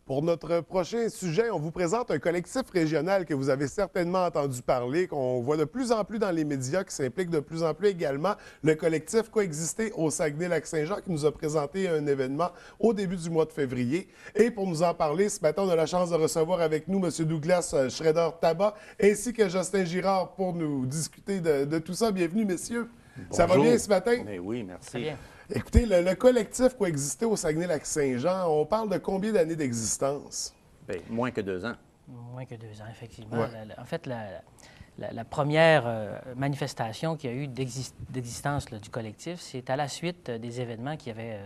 Pour notre prochain sujet, on vous présente un collectif régional que vous avez certainement entendu parler, qu'on voit de plus en plus dans les médias, qui s'implique de plus en plus également, le collectif Coexister au Saguenay-Lac-Saint-Jean, qui nous a présenté un événement au début du mois de février. Et pour nous en parler, ce matin, on a la chance de recevoir avec nous M. Douglas Schroeder-Tabat, ainsi que Justin Girard pour nous discuter de tout ça. Bienvenue, messieurs. Bonjour. Ça va bien ce matin? Mais oui, merci. Très bien. Écoutez, le collectif Coexister au Saguenay-Lac-Saint-Jean, on parle de combien d'années d'existence? Bien, moins que 2 ans. Moins que 2 ans, effectivement. Ouais. En fait, la première manifestation qu'il y a eu d'existence du collectif, c'est à la suite des événements qui avaient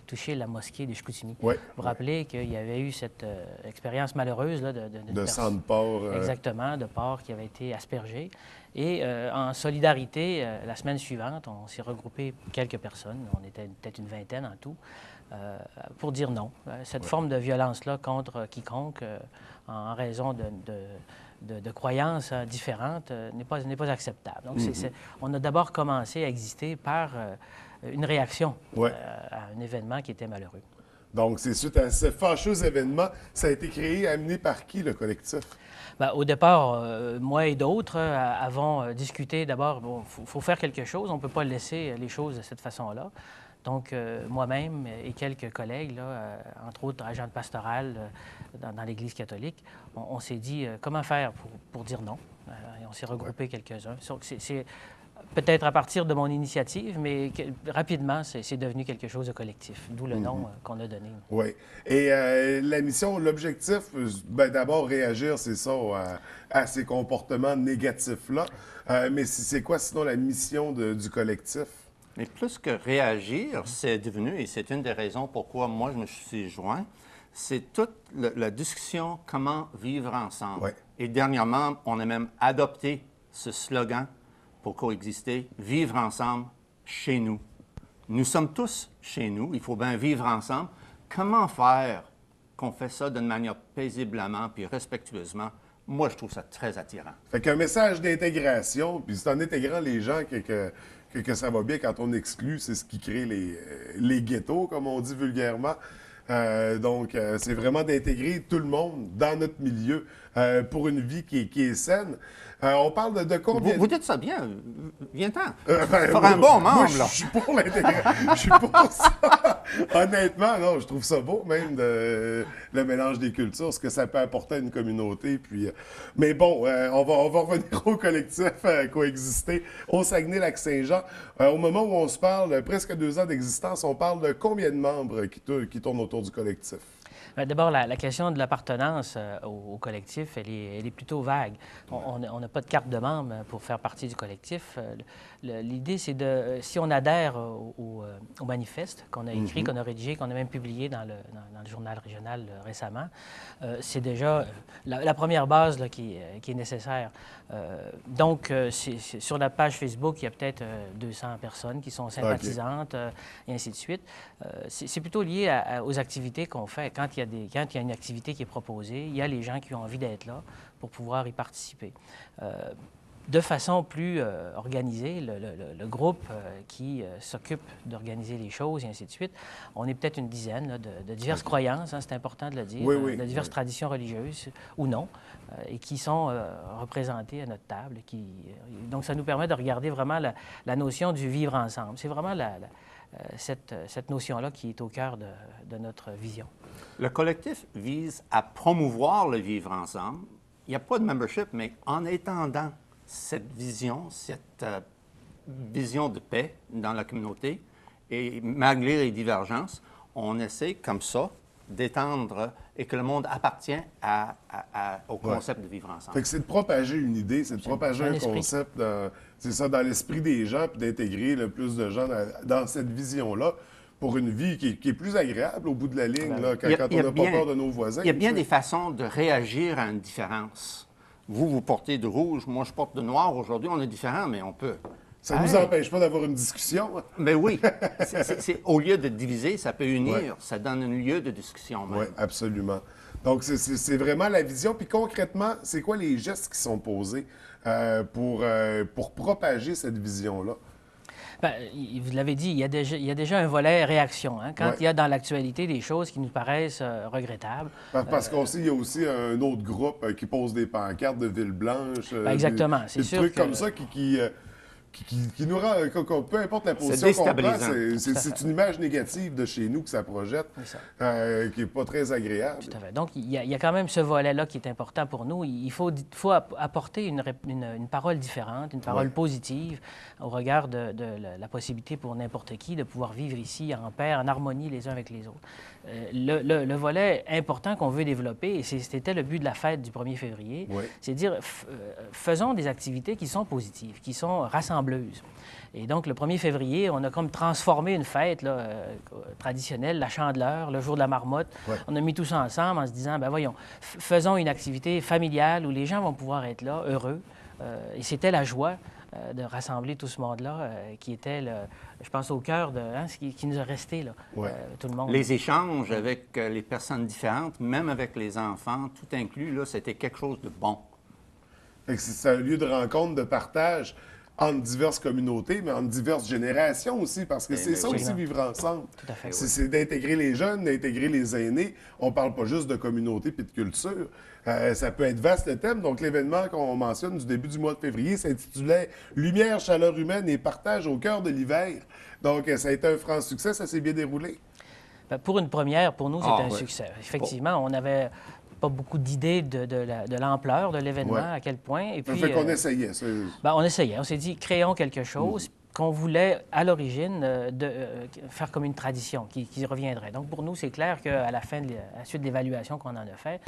touché la mosquée de Chicoutimi. Ouais. Vous vous rappelez qu'il y avait eu cette expérience malheureuse là, De sang de porc. Exactement, de porc qui avait été aspergé. Et en solidarité, la semaine suivante, on s'est regroupé quelques personnes, on était peut-être une vingtaine en tout, pour dire non. Cette forme de violence-là contre quiconque, en raison de croyances différentes, n'est pas acceptable. Donc, on a d'abord commencé à exister par une réaction à un événement qui était malheureux. Donc, c'est suite à ce fâcheux événement, ça a été créé, amené par qui, le collectif? Bien, au départ, moi et d'autres avons discuté d'abord, il faut faire quelque chose, on ne peut pas laisser les choses de cette façon-là. Donc, moi-même et quelques collègues, là, entre autres agents de pastoral dans l'Église catholique, on s'est dit comment faire pour dire non. Et on s'est regroupé quelques-uns. C'est peut-être à partir de mon initiative, mais rapidement, c'est devenu quelque chose de collectif, d'où le nom qu'on a donné. Oui. Et la mission, l'objectif, ben, d'abord réagir, c'est ça, à ces comportements négatifs-là. Mais c'est quoi sinon la mission du collectif? Mais plus que réagir, c'est devenu, et c'est une des raisons pourquoi moi je me suis joint, c'est toute la discussion comment vivre ensemble. Ouais. Et dernièrement, on a même adopté ce slogan pour coexister, vivre ensemble chez nous. Nous sommes tous chez nous, il faut bien vivre ensemble. Comment faire qu'on fait ça d'une manière paisiblement puis respectueusement? Moi, je trouve ça très attirant. Fait qu'un message d'intégration, puis c'est en intégrant les gens que ça va bien quand on exclut, c'est ce qui crée les ghettos, comme on dit vulgairement. Donc, c'est vraiment d'intégrer tout le monde dans notre milieu pour une vie qui est saine. On parle de combien... Vous dites ça bien. Viens-t'en. Ben, Faire un bon membre, moi, là. je suis pour l'intégration. Je suis pour ça. Honnêtement, non, je trouve ça beau, même, le mélange des cultures, ce que ça peut apporter à une communauté. Puis, mais bon, on va revenir au collectif Coexister au Saguenay-Lac-Saint-Jean. Au moment où on se parle, presque 2 ans d'existence, on parle de combien de membres qui tournent autour du collectif? D'abord, la question de l'appartenance au collectif, elle est plutôt vague. On n'a pas de carte de membre pour faire partie du collectif. L'idée, c'est si on adhère au manifeste qu'on a écrit, qu'on a rédigé, qu'on a même publié dans le journal régional récemment, c'est déjà la première base là, qui est nécessaire. Donc, sur la page Facebook, il y a peut-être 200 personnes qui sont sympathisantes, et ainsi de suite. C'est plutôt lié aux activités qu'on fait. Quand il y a une activité qui est proposée, il y a les gens qui ont envie d'être là pour pouvoir y participer. De façon plus organisée, le groupe qui s'occupe d'organiser les choses et ainsi de suite, on est peut-être une dizaine là, de diverses croyances, hein, c'est important de le dire, de diverses traditions religieuses ou non, et qui sont représentées à notre table. Donc, ça nous permet de regarder vraiment la notion du vivre ensemble. C'est vraiment cette notion-là qui est au cœur de notre vision. Le collectif vise à promouvoir le vivre ensemble. Il n'y a pas de membership, mais en étendant cette vision de paix dans la communauté, et malgré les divergences, on essaie comme ça d'étendre et que le monde appartient au concept de vivre ensemble. Fait que c'est de propager une idée, c'est de propager un concept, c'est ça, dans l'esprit des gens, puis d'intégrer le plus de gens dans cette vision-là pour une vie qui est plus agréable au bout de la ligne, là, quand on n'a pas peur de nos voisins. Il y a bien des façons de réagir à une différence. Vous portez de rouge, moi je porte de noir. Aujourd'hui, on est différents, mais on peut. Ça ne nous empêche pas d'avoir une discussion. Mais oui. Au lieu de diviser, ça peut unir. Ouais. Ça donne un lieu de discussion même. Oui, absolument. Donc, c'est vraiment la vision. Puis concrètement, c'est quoi les gestes qui sont posés pour propager cette vision-là? Bien, vous l'avez dit, il y a déjà un volet réaction. Hein, quand Ouais. il y a dans l'actualité des choses qui nous paraissent regrettables. Parce qu'il y a aussi un autre groupe qui pose des pancartes de Ville-Blanche. Ben, exactement. Des C'est sûr trucs que... comme ça qui nous rend, peu importe la position qu'on prend, déstabilisant. c'est une image négative de chez nous que ça projette, C'est ça. qui n'est pas très agréable. Tout à fait. Donc, il y a quand même ce volet-là qui est important pour nous. Il faut apporter une parole différente, une parole positive au regard de la possibilité pour n'importe qui de pouvoir vivre ici en paix, en harmonie les uns avec les autres. Le volet important qu'on veut développer, et c'était le but de la fête du 1er février, Oui. c'est de dire, faisons des activités qui sont positives, qui sont rassembleuses. Et donc, le 1er février, on a comme transformé une fête là, traditionnelle, la Chandeleur, le jour de la marmotte. Ouais. On a mis tout ça ensemble en se disant, ben voyons, faisons une activité familiale où les gens vont pouvoir être là, heureux. Et c'était la joie de rassembler tout ce monde-là qui était, je pense, au cœur de ce qui nous a resté, là, Ouais. tout le monde. Les échanges avec les personnes différentes, même avec les enfants, tout inclus, là, c'était quelque chose de bon. Fait que c'est un lieu de rencontre, de partage entre diverses communautés, mais entre diverses générations aussi, parce que c'est ça aussi, absolument. vivre ensemble. Tout à fait, oui. C'est d'intégrer les jeunes, d'intégrer les aînés. On ne parle pas juste de communauté puis de culture. Ça peut être vaste le thème. Donc, l'événement qu'on mentionne du début du mois de février s'intitulait « Lumière, chaleur humaine et partage au cœur de l'hiver ». Donc, ça a été un franc succès, ça s'est bien déroulé. Ben, pour une première, pour nous, c'était un ouais. succès. Effectivement, on n'avait pas beaucoup d'idées de l'ampleur de l'événement, Ouais. à quel point. Et Ça puis, fait qu'on essayait. ben, on essayait. On s'est dit, créons quelque chose qu'on voulait, à l'origine, faire comme une tradition qui reviendrait. Donc, pour nous, c'est clair qu'à la fin, à la suite de l'évaluation qu'on en a fait,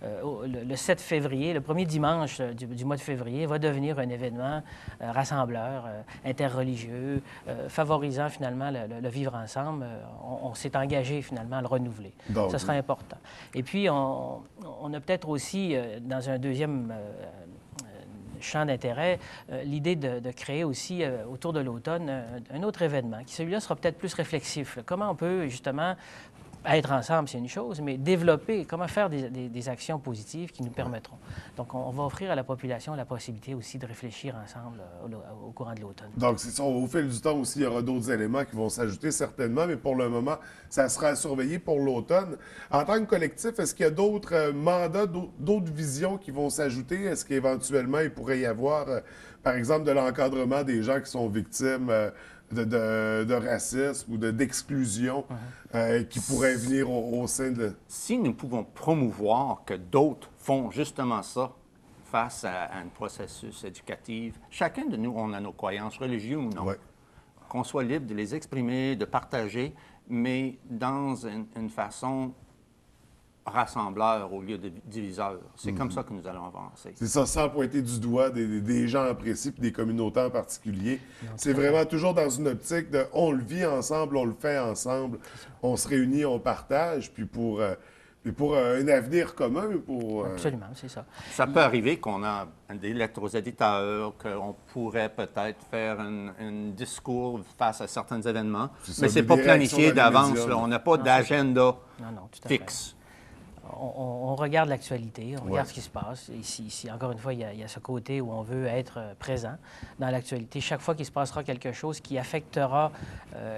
le 7 février, le premier dimanche du mois de février, va devenir un événement rassembleur, interreligieux, favorisant finalement le vivre ensemble. On s'est engagé finalement à le renouveler. Donc, Ça sera important. Et puis, on a peut-être aussi, dans un deuxième champ d'intérêt, l'idée de créer aussi, autour de l'automne, un autre événement, qui celui-là sera peut-être plus réflexif. Là. Comment on peut, justement, être ensemble, c'est une chose, mais développer, comment faire des actions positives qui nous permettront. Donc, on va offrir à la population la possibilité aussi de réfléchir ensemble au courant de l'automne. Donc, c'est ça. Au fil du temps aussi, il y aura d'autres éléments qui vont s'ajouter certainement, mais pour le moment, ça sera à surveiller pour l'automne. En tant que collectif, est-ce qu'il y a d'autres mandats, d'autres visions qui vont s'ajouter? Est-ce qu'éventuellement, il pourrait y avoir, par exemple, de l'encadrement des gens qui sont victimes de racisme ou d'exclusion qui pourraient venir au sein de... Si nous pouvons promouvoir que d'autres font justement ça face à un processus éducatif, chacun de nous, on a nos croyances religieuses ou non, Ouais. qu'on soit libre de les exprimer, de partager, mais dans une façon rassembleur au lieu de diviseur. C'est comme ça que nous allons avancer. C'est ça, sans pointer du doigt des gens précis puis des communautés en particulier. C'est vraiment toujours dans une optique de on le vit ensemble, on le fait ensemble, on se réunit, on partage, puis pour un avenir commun. Absolument, c'est ça. Ça peut arriver qu'on a des lettres aux éditeurs, qu'on pourrait peut-être faire un discours face à certains événements, ça, mais c'est des pas réactions planifié dans les d'avance. médias, Là. là. On n'a pas d'agenda Non, tout à fait. fixe. On regarde l'actualité, on regarde Ouais. ce qui se passe. Ici, encore une fois, il y a ce côté où on veut être présent dans l'actualité. Chaque fois qu'il se passera quelque chose qui affectera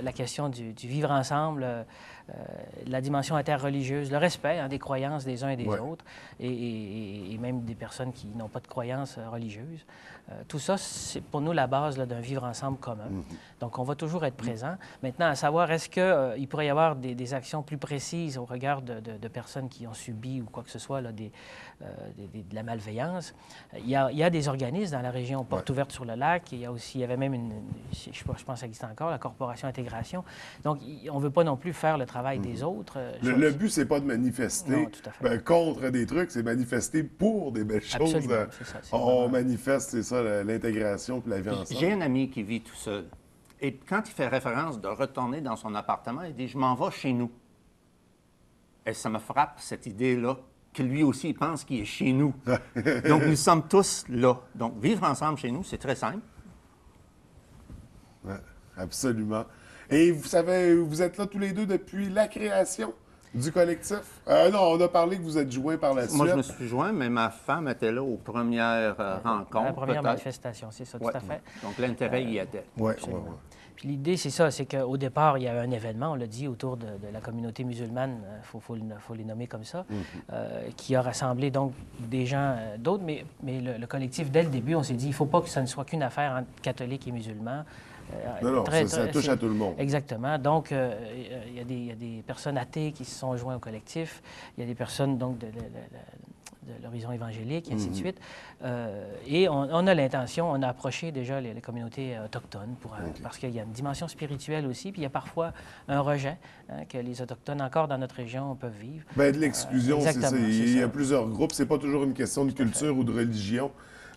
la question du vivre ensemble, la dimension interreligieuse, le respect des croyances des uns et des Ouais. autres, et même des personnes qui n'ont pas de croyances religieuses. Tout ça, c'est pour nous la base là, d'un vivre ensemble commun. Donc, on va toujours être présent. Maintenant, à savoir, est-ce qu'il pourrait y avoir des actions plus précises au regard de personnes qui ont subi ou quoi que ce soit là, de la malveillance? Il y a des organismes dans la région, Porte ouverte sur le lac. Il y avait même je pense que ça existe encore, la Corporation Intégration. Donc, on ne veut pas non plus faire le travail des autres. Le but, c'est pas de manifester Non, tout à fait. contre des trucs, c'est manifester pour des belles choses. Absolument, c'est ça, c'est On vraiment- manifeste, c'est ça, l'intégration puis la vie ensemble. J'ai un ami qui vit tout seul. Et quand il fait référence de retourner dans son appartement, il dit « Je m'en vais chez nous ». Et ça me frappe, cette idée-là, que lui aussi, il pense qu'il est chez nous. Donc, nous sommes tous là. Donc, vivre ensemble chez nous, c'est très simple. Ouais, absolument. Et vous savez, vous êtes là tous les deux depuis la création du collectif? Non, on a parlé que vous êtes joints par la suite. Moi, je me suis joint, mais ma femme était là aux premières rencontres, La première peut-être. manifestation, c'est ça, Ouais. tout à fait. Donc, l'intérêt y était. Ouais, Absolument. ouais. Puis l'idée, c'est ça, c'est qu'au départ, il y a eu un événement, on l'a dit, autour de la communauté musulmane, faut les nommer comme ça, qui a rassemblé donc des gens d'autres, mais le collectif, dès le début, on s'est dit, il ne faut pas que ça ne soit qu'une affaire entre catholiques et musulmans. Non, ça touche à tout le monde. Exactement. Donc, il y a des personnes athées qui se sont joints au collectif. Il y a des personnes donc de l'horizon évangélique, et ainsi de suite. Et on a l'intention, on a approché déjà les communautés autochtones parce qu'il y a une dimension spirituelle aussi, puis il y a parfois un rejet que les Autochtones, encore dans notre région, peuvent vivre. Bien, de l'exclusion, c'est ça. Il y a ça. plusieurs groupes. C'est pas toujours une question de culture ou de religion.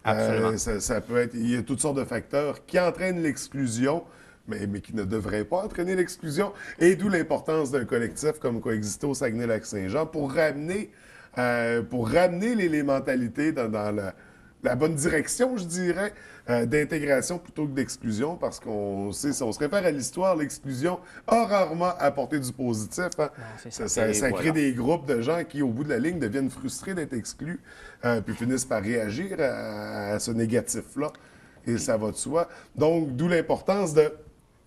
Absolument. Ça peut être... Il y a toutes sortes de facteurs qui entraînent l'exclusion, mais qui ne devraient pas entraîner l'exclusion. Et d'où l'importance d'un collectif comme Coexister au Saguenay-Lac-Saint-Jean pour ramener les mentalités dans la bonne direction, je dirais, d'intégration plutôt que d'exclusion, parce qu'on sait, si on se réfère à l'histoire, l'exclusion a rarement apporté du positif. Hein? Non, Ça crée des groupes de gens qui, au bout de la ligne, deviennent frustrés d'être exclus, puis finissent par réagir à ce négatif-là. Et ça va de soi. Donc, d'où l'importance de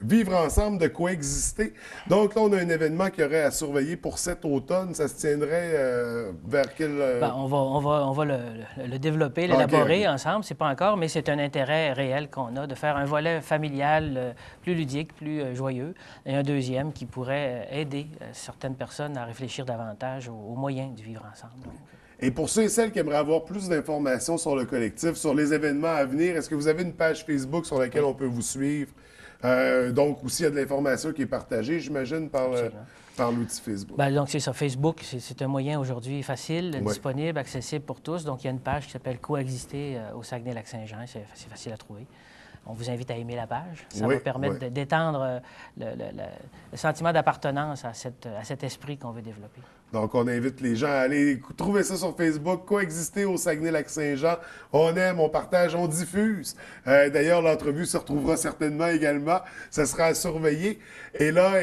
vivre ensemble, de coexister. Donc là, on a un événement qui aurait à surveiller pour cet automne. Ça se tiendrait vers quel... On va le développer, l'élaborer ensemble. C'est pas encore, mais c'est un intérêt réel qu'on a de faire un volet familial plus ludique, plus joyeux, et un deuxième qui pourrait aider certaines personnes à réfléchir davantage aux moyens de vivre ensemble. Et pour ceux et celles qui aimeraient avoir plus d'informations sur le collectif, sur les événements à venir, est-ce que vous avez une page Facebook sur laquelle on peut vous suivre? Donc, aussi, il y a de l'information qui est partagée, j'imagine, par l'outil Facebook. Bien, donc, c'est ça. Facebook, c'est un moyen aujourd'hui facile, disponible, accessible pour tous. Donc, il y a une page qui s'appelle Coexister au Saguenay-Lac-Saint-Jean. C'est facile à trouver. On vous invite à aimer la page. Ça va permettre d'étendre le sentiment d'appartenance à cet esprit qu'on veut développer. Donc, on invite les gens à aller trouver ça sur Facebook, Coexister au Saguenay-Lac-Saint-Jean. On aime, on partage, on diffuse. D'ailleurs, l'entrevue se retrouvera certainement également. Ça sera à surveiller. Et là,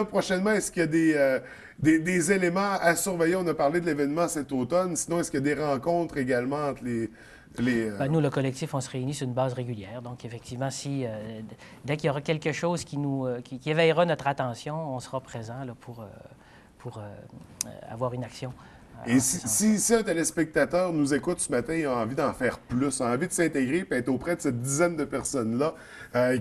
prochainement, est-ce qu'il y a des éléments à surveiller? On a parlé de l'événement cet automne. Sinon, est-ce qu'il y a des rencontres également entre les... Nous, le collectif, on se réunit sur une base régulière. Donc, effectivement, dès qu'il y aura quelque chose qui éveillera notre attention, on sera présent là, pour avoir une action. Et si un téléspectateur nous écoute ce matin et a envie d'en faire plus, a envie de s'intégrer et être auprès de cette dizaine de personnes-là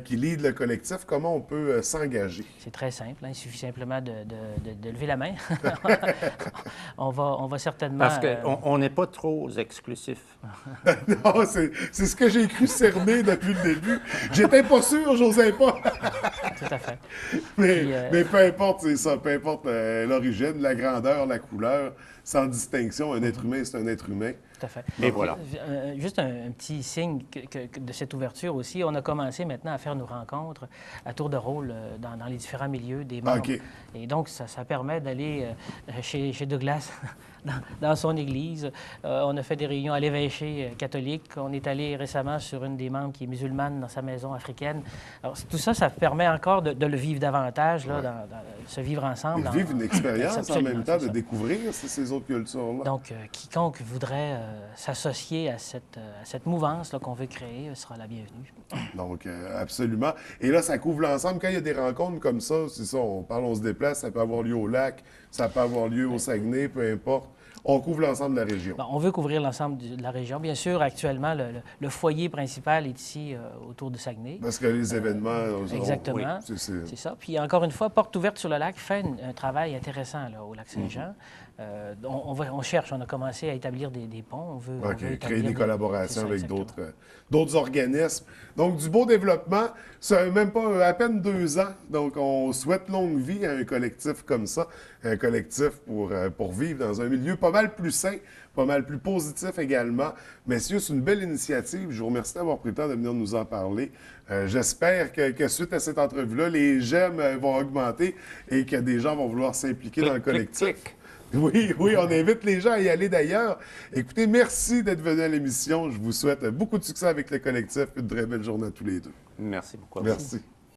qui lead le collectif, comment on peut s'engager? C'est très simple. Hein? Il suffit simplement de lever la main. on va certainement... Parce qu'on n'est pas trop exclusif. Non, c'est ce que j'ai cru cerner depuis le début. J'étais pas sûr, j'osais pas. Tout à fait. Mais peu importe, c'est ça. Peu importe l'origine, la grandeur, la couleur, sans distinction, un être humain, c'est un être humain. Tout à fait. Et voilà. Juste un petit signe de cette ouverture aussi. On a commencé maintenant à faire nos rencontres à tour de rôle dans les différents milieux des membres. Okay. Et donc, ça permet d'aller chez Douglas dans son église. On a fait des réunions à l'évêché catholique. On est allé récemment sur une des membres qui est musulmane dans sa maison africaine. Alors, tout ça, ça permet encore de le vivre davantage, là, de se vivre ensemble. Et de vivre une expérience en même temps, de ça. découvrir ces autres cultures-là. Donc, quiconque voudrait s'associer à cette mouvance qu'on veut créer sera la bienvenue. Donc, absolument. Et là, ça couvre l'ensemble. Quand il y a des rencontres comme ça, c'est ça, on se déplace, ça peut avoir lieu au lac, ça peut avoir lieu au Saguenay, peu importe. On couvre l'ensemble de la région. Bon, on veut couvrir l'ensemble de la région. Bien sûr, actuellement, le foyer principal est ici, autour de Saguenay. Parce que les événements... Exactement. Oui, c'est ça. Puis, encore une fois, Porte ouverte sur le lac fait un travail intéressant là, au lac Saint-Jean. On cherche, on a commencé à établir des ponts. On veut créer des collaborations avec d'autres organismes. Donc, du beau développement. Ça même pas à peine 2 ans. Donc, on souhaite longue vie à un collectif comme ça. Un collectif pour vivre dans un milieu pas mal plus sain, pas mal plus positif également. Messieurs, c'est une belle initiative. Je vous remercie d'avoir pris le temps de venir nous en parler. J'espère que suite à cette entrevue-là, les j'aime vont augmenter et que des gens vont vouloir s'impliquer dans le collectif. Oui, on invite les gens à y aller d'ailleurs. Écoutez, merci d'être venus à l'émission. Je vous souhaite beaucoup de succès avec le collectif et une très belle journée à tous les deux. Merci beaucoup. Merci.